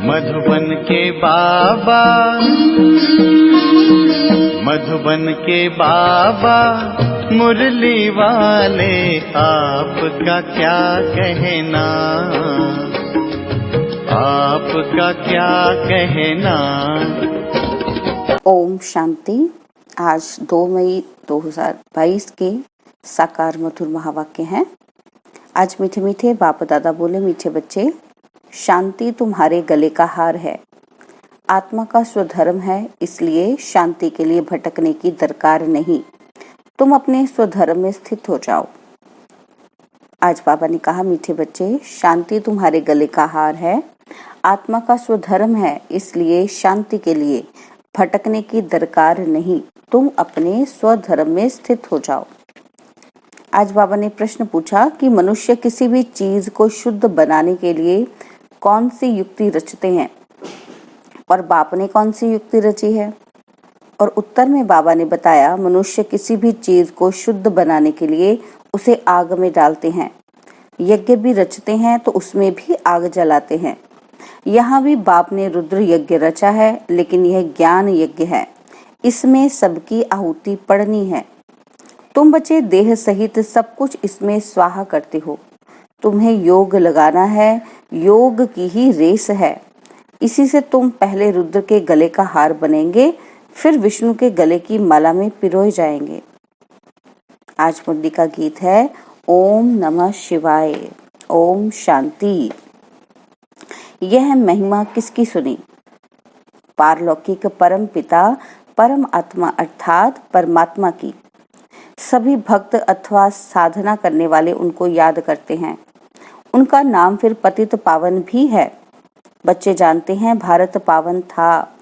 मधुबन के बाबा, मधुबन के बाबा मुरली वाले, आपका क्या कहना, आपका क्या कहना। ओम शांति। आज 2 मई 2022 के साकार मधुर महावाक्य हैं। आज मीठे मीठे बाप दादा बोले, मीठे बच्चे, शांति तुम्हारे गले का हार है। आत्मा का स्वधर्म है, इसलिए शांति के लिए भटकने की दरकार नहीं। तुम अपने स्वधर्म में स्थित हो जाओ। आज बाबा ने कहा, मीठे बच्चे, शांति तुम्हारे गले का हार है। आत्मा का स्वधर्म है, इसलिए शांति के लिए भटकने की दरकार नहीं। तुम अपने स्वधर्म में स्थित हो जाओ। आज बाबा ने प्रश्न पूछा कि मनुष्य किसी भी चीज को शुद्ध बनाने के लिए कौन सी युक्ति रचते हैं, और बाप ने कौन सी युक्ति रची है। और उत्तर में बाबा ने बताया, मनुष्य किसी भी चीज को शुद्ध बनाने के लिए उसे आग में डालते हैं। यज्ञ भी रचते हैं तो उसमें भी आग जलाते हैं। यहाँ भी बाप ने रुद्र यज्ञ रचा है, लेकिन यह ज्ञान यज्ञ है, इसमें सबकी आहुति पड़नी है। तुम बच्चे देह सहित सब कुछ इसमें स्वाहा करते हो। तुम्हें योग लगाना है, योग की ही रेस है। इसी से तुम पहले रुद्र के गले का हार बनेंगे, फिर विष्णु के गले की माला में पिरोए जाएंगे। आज मुरली का गीत है ओम नमः शिवाय, ओम शांति। यह महिमा किसकी सुनी? पारलौकिक परम पिता परम आत्मा अर्थात परमात्मा की। सभी भक्त अथवा साधना करने वाले उनको याद करते हैं। उनका नाम फिर पतित पावन भी है। बच्चे जानते हैं, भारत पावन था।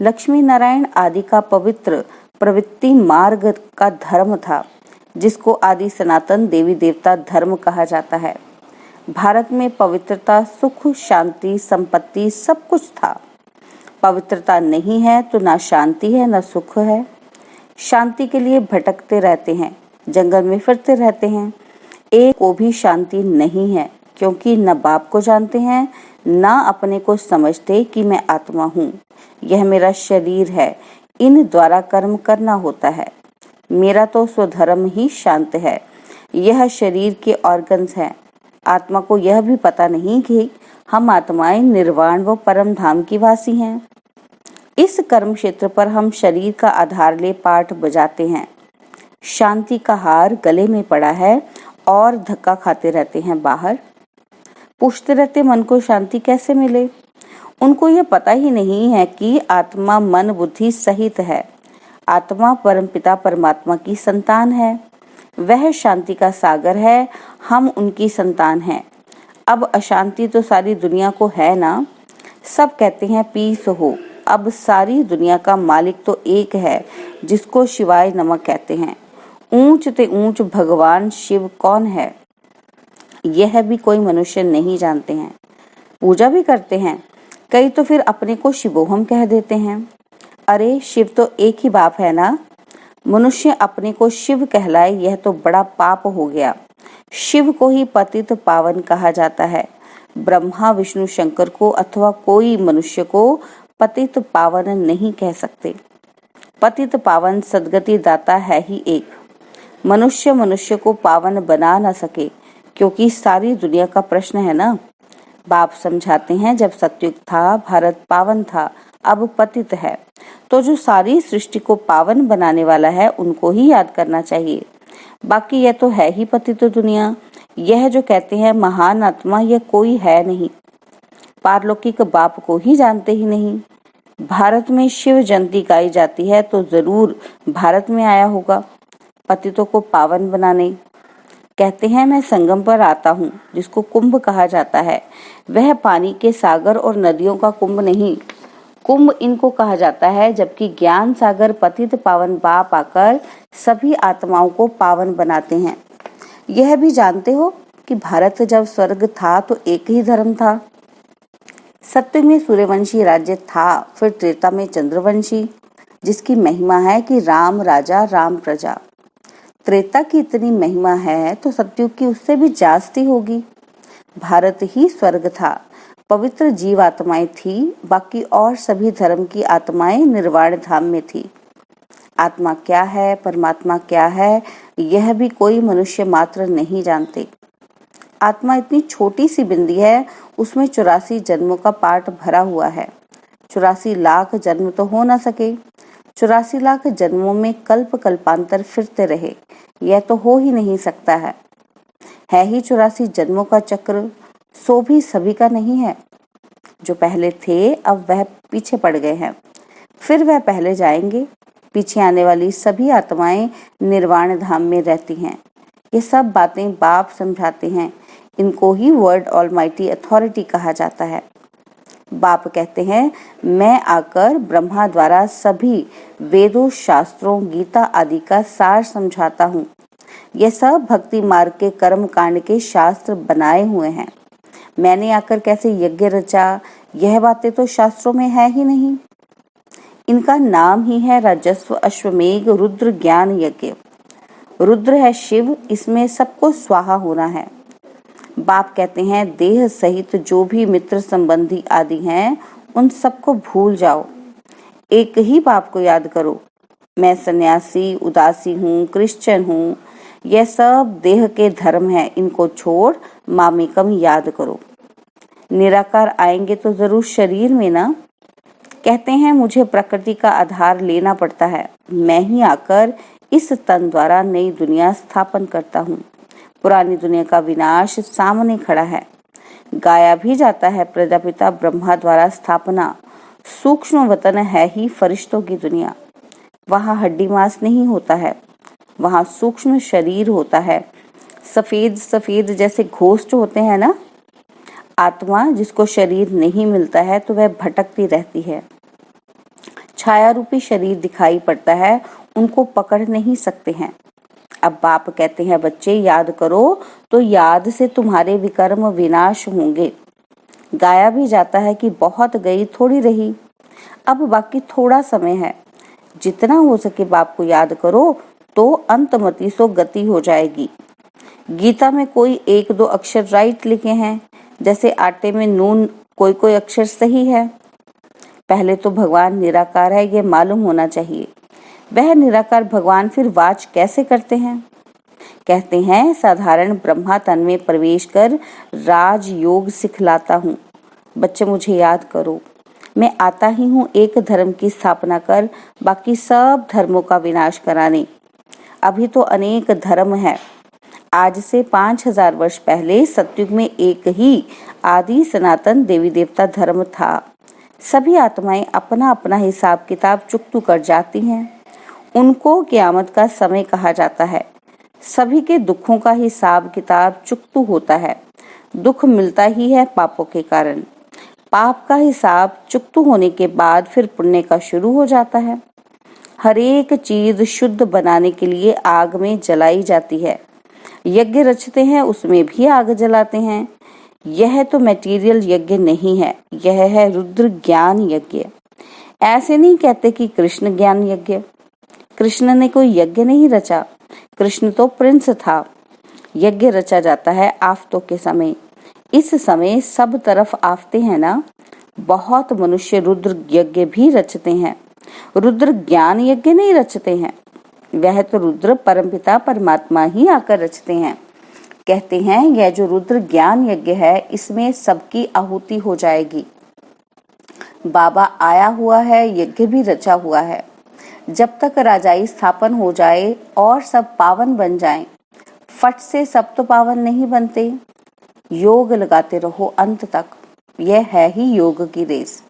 लक्ष्मी नारायण आदि का पवित्र प्रवृत्ति मार्ग का धर्म था, जिसको आदि सनातन देवी देवता धर्म कहा जाता है। भारत में पवित्रता, सुख, शांति, संपत्ति सब कुछ था। पवित्रता नहीं है तो ना शांति है ना सुख है। शांति के लिए भटकते रहते हैं, जंगल में फिरते रहते हैं। एक को भी शांति नहीं है, क्योंकि न बाप को जानते हैं, ना अपने को समझते कि मैं आत्मा हूँ, यह मेरा शरीर है, इन द्वारा कर्म करना होता है। मेरा तो स्वधर्म ही शांत है। यह शरीर के ऑर्गन्स हैं। आत्मा को यह भी पता नहीं कि हम आत्माएं निर्वाण व परम धाम की वासी हैं। इस कर्म क्षेत्र पर हम शरीर का आधार ले पाठ बजाते हैं। शांति का हार गले में पड़ा है और धक्का खाते रहते हैं बाहर। पूछते रहते, मन को शांति कैसे मिले? उनको यह पता ही नहीं है कि आत्मा मन बुद्धि सहित है। आत्मा परमपिता परमात्मा की संतान है। वह शांति का सागर है, हम उनकी संतान हैं। अब अशांति तो सारी दुनिया को है ना। सब कहते हैं पीस हो। अब सारी दुनिया का मालिक तो एक है, जिसको शिवाय नमः कहते हैं। ऊंच ते ऊंच भगवान शिव कौन है, यह भी कोई मनुष्य नहीं जानते हैं। पूजा भी करते हैं, कई तो फिर अपने को शिवोहम कह देते हैं। अरे शिव तो एक ही बाप है ना। मनुष्य अपने को शिव कहलाए, यह तो बड़ा पाप हो गया। शिव को ही पतित पावन कहा जाता है। ब्रह्मा विष्णु शंकर को अथवा कोई मनुष्य को पतित पावन नहीं कह सकते। पतित पावन सदगति दाता है ही एक। मनुष्य को पावन बना न सके, क्योंकि सारी दुनिया का प्रश्न है ना। बाप समझाते हैं, जब सतयुग था भारत पावन था, अब पतित है, तो जो सारी सृष्टि को पावन बनाने वाला है उनको ही याद करना चाहिए। बाकी यह तो है ही पतित दुनिया। यह जो कहते हैं महान आत्मा, यह कोई है नहीं। पारलौकिक बाप को ही जानते ही नहीं। भारत में शिव जयंती गाई जाती है तो जरूर भारत में आया होगा पतितों को पावन बनाने। कहते हैं, मैं संगम पर आता हूँ, जिसको कुंभ कहा जाता है। वह पानी के सागर और नदियों का कुंभ नहीं, कुंभ इनको कहा जाता है। जबकि ज्ञान सागर पतित पावन बाप आकर सभी आत्माओं को पावन बनाते हैं। यह भी जानते हो कि भारत जब स्वर्ग था तो एक ही धर्म था। सत्युग में सूर्यवंशी राज्य था, फिर त्रेता में चंद्रवंशी, जिसकी महिमा है कि राम राजा राम प्रजा। त्रेता की इतनी महिमा है तो सतयुग की उससे भी जास्ती होगी। भारत ही स्वर्ग था। पवित्र जीव आत्माएं थी, बाकी और सभी धर्म की आत्माएं निर्वाण धाम में थी। आत्मा क्या है, परमात्मा क्या है, यह भी कोई मनुष्य मात्र नहीं जानते। आत्मा इतनी छोटी सी बिंदी है, उसमें 84 जन्मों का पाठ भरा हुआ है। 84 लाख जन्म तो हो ना सके, 84 लाख जन्मों में कल्प कल्पांतर फिरते रहे, यह तो हो ही नहीं सकता है ही 84 जन्मों का चक्र, सो भी सभी का नहीं है। जो पहले थे अब वह पीछे पड़ गए हैं, फिर वह पहले जाएंगे। पीछे आने वाली सभी आत्माएं निर्वाण धाम में रहती हैं। ये सब बातें बाप समझाते हैं, इनको ही वर्ड ऑलमाइटी अथॉरिटी कहा जाता है। बाप कहते हैं, मैं आकर ब्रह्मा द्वारा सभी वेदों, शास्त्रों, गीता आदि का सार समझाता हूँ। ये सब भक्ति मार्ग के कर्म कांड के शास्त्र बनाए हुए हैं। मैंने आकर कैसे यज्ञ रचा, यह बातें तो शास्त्रों में है ही नहीं। इनका नाम ही है राजस्व अश्वमेघ रुद्र ज्ञान यज्ञ। रुद्र है शिव, इसमें सबको स्वाहा होना है। बाप कहते हैं, देह सहित जो भी मित्र संबंधी आदि हैं, उन सबको भूल जाओ, एक ही बाप को याद करो। मैं सन्यासी, उदासी हूँ, क्रिश्चियन हूँ, यह सब देह के धर्म है, इनको छोड़ मामेकम याद करो। निराकार आएंगे तो जरूर शरीर में ना। कहते हैं, मुझे प्रकृति का आधार लेना पड़ता है, मैं ही आकर इस तन द्वारा नई दुनिया स्थापन करता हूँ। पुरानी दुनिया का विनाश सामने खड़ा है। गाया भी जाता है, प्रजापिता ब्रह्मा द्वारा स्थापना। सूक्ष्म वतन है ही फरिश्तों की दुनिया। वहाँ हड्डी मांस नहीं होता है, वहाँ सूक्ष्म शरीर होता है। सफेद सफेद जैसे घोष्ठ होते हैं ना। आत्मा जिसको शरीर नहीं मिलता है तो वह भटकती रहती है। छाया रूपी शरीर दिखाई पड़ता है, उनको पकड़ नहीं सकते हैं। अब बाप कहते हैं, बच्चे याद करो तो याद से तुम्हारे विकर्म विनाश होंगे। गाया भी जाता है कि बहुत गई थोड़ी रही, अब बाकी थोड़ा समय है। जितना हो सके बाप को याद करो तो अंतमति सो गति हो जाएगी। गीता में कोई एक दो अक्षर राइट लिखे हैं, जैसे आटे में नून, कोई कोई अक्षर सही है। पहले तो भगवान निराकार है, ये मालूम होना चाहिए। वह निराकार भगवान फिर वाच कैसे करते हैं? कहते हैं, साधारण ब्रह्मा तन में प्रवेश कर राज योग सिखलाता हूँ। बच्चे मुझे याद करो, मैं आता ही हूँ एक धर्म की स्थापना कर बाकी सब धर्मों का विनाश कराने। अभी तो अनेक धर्म है। आज से 5000 वर्ष पहले सतयुग में एक ही आदि सनातन देवी देवता धर्म था। सभी आत्माएं अपना अपना हिसाब किताब चुकतू कर जाती हैं। उनको क़यामत का समय कहा जाता है। सभी के दुखों का हिसाब किताब चुकतू होता है। दुख मिलता ही है पापों के कारण। पाप का हिसाब चुकतू होने के बाद फिर पुण्य का शुरू हो जाता है। हर एक चीज शुद्ध बनाने के लिए आग में जलाई जाती है। यज्ञ रचते हैं, उसमें भी आग जलाते हैं। यह तो मटेरियल यज्ञ नहीं है, यह है रुद्र ज्ञान यज्ञ। ऐसे नहीं कहते कि कृष्ण ज्ञान यज्ञ। कृष्ण ने कोई यज्ञ नहीं रचा, कृष्ण तो प्रिंस था। यज्ञ रचा जाता है आफतों के समय। इस समय सब तरफ आफते हैं ना। बहुत मनुष्य रुद्र यज्ञ भी रचते हैं, रुद्र ज्ञान यज्ञ नहीं रचते हैं। वह तो रुद्र परमपिता परमात्मा ही आकर रचते हैं। कहते हैं, यह जो रुद्र ज्ञान यज्ञ है, इसमें सबकी आहुति हो जाएगी। बाबा आया हुआ है, यज्ञ भी रचा हुआ है। जब तक राजाई स्थापन हो जाए और सब पावन बन जाएं, फट से सब तो पावन नहीं बनते। योग लगाते रहो अंत तक, यह है ही योग की रेस।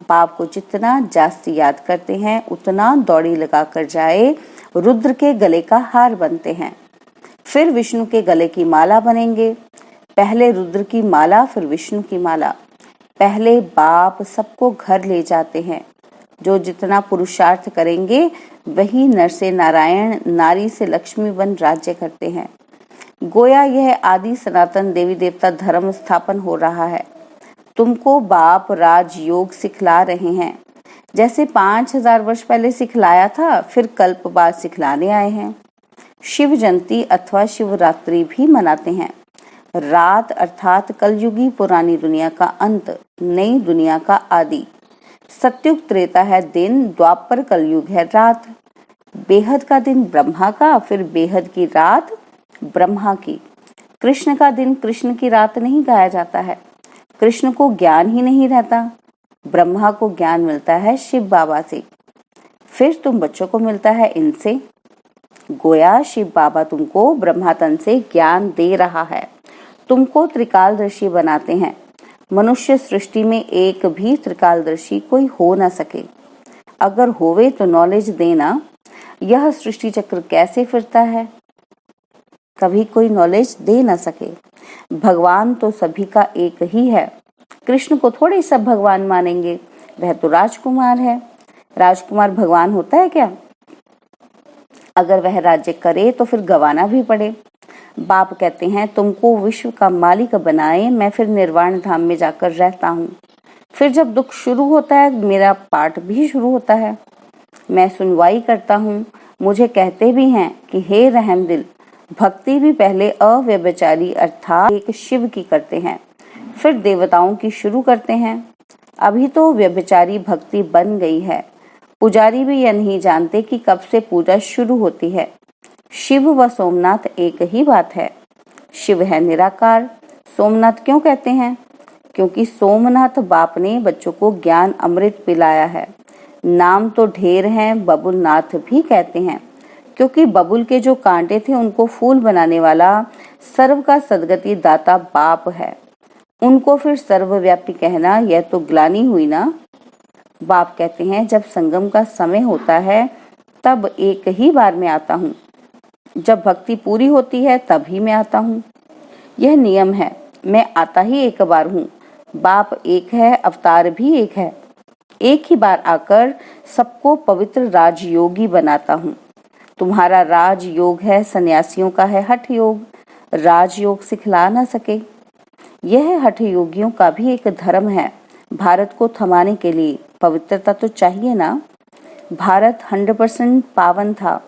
बाप को जितना जास्ती याद करते हैं, उतना दौड़ी लगा कर जाए। रुद्र के गले का हार बनते हैं, फिर विष्णु के गले की माला बनेंगे। पहले रुद्र की माला, फिर विष्णु की माला। पहले बाप सबको घर ले जाते हैं। जो जितना पुरुषार्थ करेंगे वही नर से नारायण, नारी से लक्ष्मी बन राज्य करते हैं। गोया यह आदि सनातन देवी देवता धर्म स्थापन हो रहा है। तुमको बाप राज योग सिखला रहे हैं, जैसे 5000 वर्ष पहले सिखलाया था, फिर कल्प बाद सिखलाने आए हैं। शिव जयंती अथवा शिवरात्रि भी मनाते हैं। रात अर्थात कलयुगी पुरानी दुनिया का अंत, नई दुनिया का आदि। सतयुग त्रेता है दिन, द्वापर कलयुग है रात। बेहद का दिन ब्रह्मा का, फिर बेहद की रात ब्रह्मा की। कृष्ण का दिन कृष्ण की रात नहीं गाया जाता है, कृष्ण को ज्ञान ही नहीं रहता। ब्रह्मा को ज्ञान मिलता है शिव बाबा से, फिर तुम बच्चों को मिलता है इनसे। गोया शिव बाबा तुमको ब्रह्मातन से ज्ञान दे रहा है, तुमको त्रिकालदर्शी बनाते हैं। मनुष्य सृष्टि में एक भी त्रिकालदर्शी कोई हो ना सके, अगर होवे तो नॉलेज देना। यह सृष्टि चक्र कैसे फिरता है, कभी कोई नॉलेज दे ना सके। भगवान तो सभी का एक ही है, कृष्ण को थोड़े सब भगवान मानेंगे, वह तो राजकुमार है। राजकुमार भगवान होता है क्या? अगर वह राज्य करे तो फिर गवाना भी पड़े। बाप कहते हैं तुमको विश्व का मालिक बनाए, मैं फिर निर्वाण धाम में जाकर रहता हूँ। फिर जब दुख शुरू होता है मेरा पाठ भी शुरू होता है, मैं सुनवाई करता हूँ। मुझे कहते भी हैं कि हे रहम दिल, भक्ति भी पहले अव्यभिचारी अर्थात एक शिव की करते हैं, फिर देवताओं की शुरू करते हैं। अभी तो व्यभिचारी भक्ति बन गई है, पुजारी भी यह नहीं जानते कि कब से पूजा शुरू होती है। शिव व सोमनाथ एक ही बात है। शिव है निराकार। सोमनाथ क्यों कहते हैं? क्योंकि सोमनाथ बाप ने बच्चों को ज्ञान अमृत पिलाया है। नाम तो ढेर हैं, बबुल नाथ भी कहते हैं, क्योंकि बबुल के जो कांटे थे उनको फूल बनाने वाला सर्व का सदगति दाता बाप है। उनको फिर सर्वव्यापी कहना यह तो ग्लानि हुई ना। बाप कहते हैं जब संगम का समय होता है तब एक ही बार में आता हूँ, जब भक्ति पूरी होती है तभी मैं आता हूँ। यह नियम है, मैं आता ही एक बार हूँ। बाप एक है, अवतार भी एक है। एक ही बार आकर सबको पवित्र राजयोगी बनाता हूँ। तुम्हारा राजयोग है, सन्यासियों का है हठ योग। राजयोग सिखला ना सके। यह हठ योगियों का भी एक धर्म है। भारत को थमाने के लिए पवित्रता तो चाहिए ना। भारत 100% पावन था,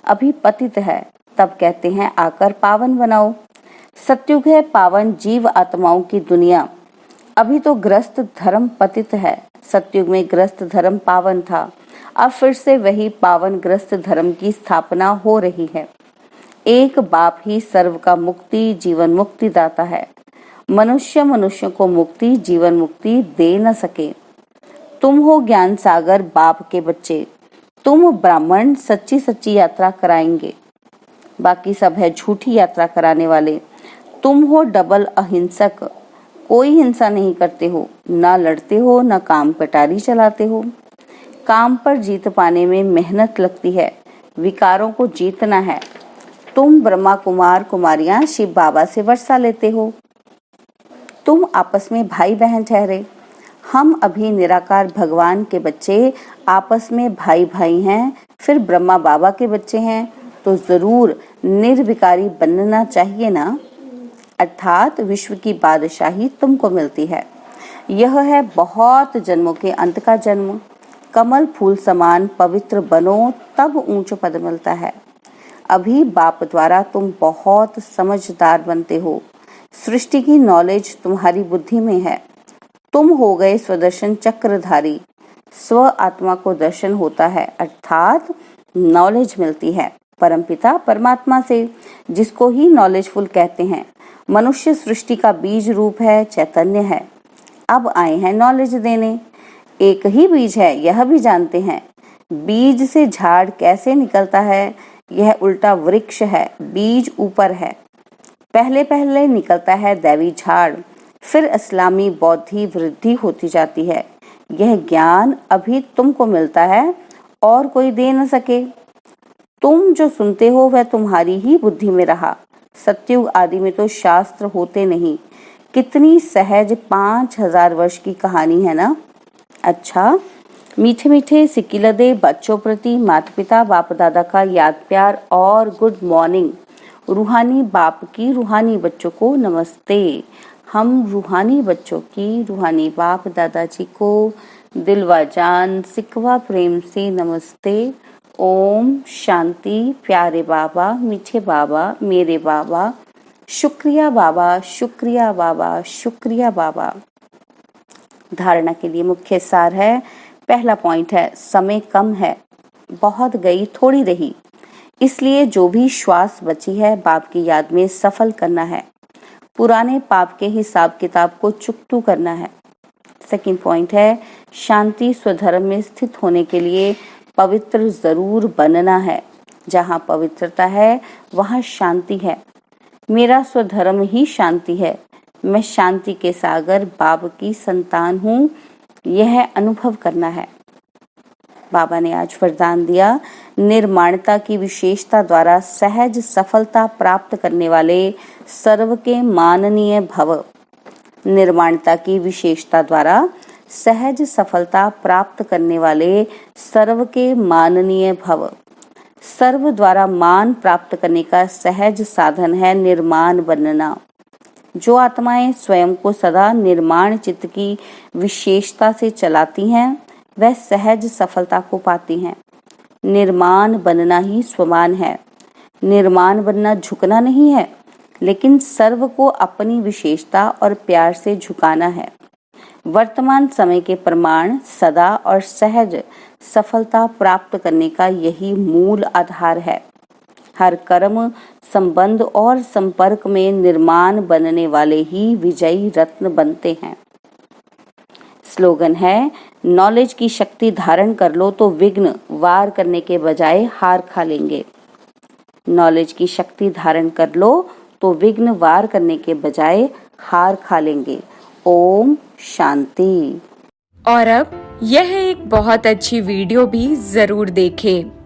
अभी पतित है, तब कहते हैं आकर पावन बनाओ। सतयुग है पावन जीव आत्माओं की दुनिया, अभी तो ग्रस्त धर्म पतित है। सतयुग में ग्रस्त धर्म पावन था, अब फिर से वही पावन ग्रस्त धर्म की स्थापना हो रही है। एक बाप ही सर्व का मुक्ति जीवन मुक्ति दाता है। मनुष्य को मुक्ति जीवन मुक्ति दे न सके। तुम हो ज्ञान सागर बाप के बच्चे, तुम ब्राह्मण सच्ची सच्ची यात्रा कराएंगे, बाकी सब है झूठी यात्रा कराने वाले। तुम हो डबल अहिंसक, कोई हिंसा नहीं करते हो, ना लड़ते हो, ना काम कटारी चलाते हो। काम पर जीत पाने में मेहनत लगती है, विकारों को जीतना है। तुम ब्रह्मा कुमार कुमारियां शिव बाबा से वर्षा लेते हो। तुम आपस में भाई बहन ठहरे। हम अभी निराकार भगवान के बच्चे आपस में भाई भाई हैं, फिर ब्रह्मा बाबा के बच्चे हैं, तो जरूर निर्विकारी बनना चाहिए ना। अर्थात विश्व की बादशाही तुमको मिलती है। यह है बहुत जन्मों के अंत का जन्म। कमल फूल समान पवित्र बनो तब ऊंच पद मिलता है। अभी बाप द्वारा तुम बहुत समझदार बनते हो। सृष्टि की नॉलेज तुम्हारी बुद्धि में है। तुम हो गए स्वदर्शन चक्रधारी। स्व आत्मा को दर्शन होता है, अर्थात नॉलेज मिलती है परमपिता परमात्मा से, जिसको ही नॉलेजफुल कहते हैं। मनुष्य सृष्टि का बीज रूप है, चैतन्य है। अब आए हैं नॉलेज देने। एक ही बीज है, यह भी जानते हैं। बीज से झाड़ कैसे निकलता है, यह उल्टा वृक्ष है, बीज ऊपर है। पहले पहले निकलता है दैवी झाड़, फिर इस्लामी बौद्धि वृद्धि होती जाती है। यह ज्ञान अभी तुमको मिलता है और कोई दे न सके। तुम जो सुनते हो वह तुम्हारी ही बुद्धि में रहा। सतयुग आदि में तो शास्त्र होते नहीं। कितनी सहज 5000 वर्ष की कहानी है ना। अच्छा, मीठे मीठे सिकिलदे बच्चों प्रति माता पिता बाप दादा का याद प्यार और गुड मॉर्निंग। रूहानी बाप की रूहानी बच्चों को नमस्ते। हम रूहानी बच्चों की रूहानी बाप दादाजी को दिल व जान सिकवा प्रेम से नमस्ते। ओम शांति। प्यारे बाबा, मीठे बाबा, मेरे बाबा, शुक्रिया बाबा, शुक्रिया बाबा, शुक्रिया बाबा। धारणा के लिए मुख्य सार है, पहला पॉइंट है, समय कम है, बहुत गई थोड़ी रही, इसलिए जो भी श्वास बची है बाप की याद में सफल करना है, पुराने पाप के हिसाब किताब को चुकतू करना है। सेकंड पॉइंट है, शांति स्वधर्म में स्थित होने के लिए पवित्र जरूर बनना है। जहाँ पवित्रता है वहाँ शांति है। मेरा स्वधर्म ही शांति है। मैं शांति के सागर बाप की संतान हूँ, यह अनुभव करना है। बाबा ने आज वरदान दिया, निर्माणता की विशेषता द्वारा सहज सफलता प्राप्त करने वाले सर्व के माननीय भव। निर्माणता की विशेषता द्वारा सहज सफलता प्राप्त करने वाले सर्व के माननीय भव। सर्व द्वारा मान प्राप्त करने का सहज साधन है निर्माण बनना। जो आत्माएं स्वयं को सदा निर्माण चित्त की विशेषता से चलाती हैं वह सहज सफलता को पाती हैं। निर्माण बनना ही स्वमान है। निर्माण बनना झुकना नहीं है, लेकिन सर्व को अपनी विशेषता और प्यार से झुकाना है। वर्तमान समय के प्रमाण सदा और सहज सफलता प्राप्त करने का यही मूल आधार है। हर कर्म, संबंध और संपर्क में निर्माण बनने वाले ही विजयी रत्न बनते हैं। स्लोगन है, नॉलेज की शक्ति धारण कर लो तो विघ्न वार करने के बजाय हार खा लेंगे। नॉलेज की शक्ति धारण कर लो तो विघ्न वार करने के बजाय हार खा लेंगे। ओम शांति। और अब यह एक बहुत अच्छी वीडियो भी जरूर देखें।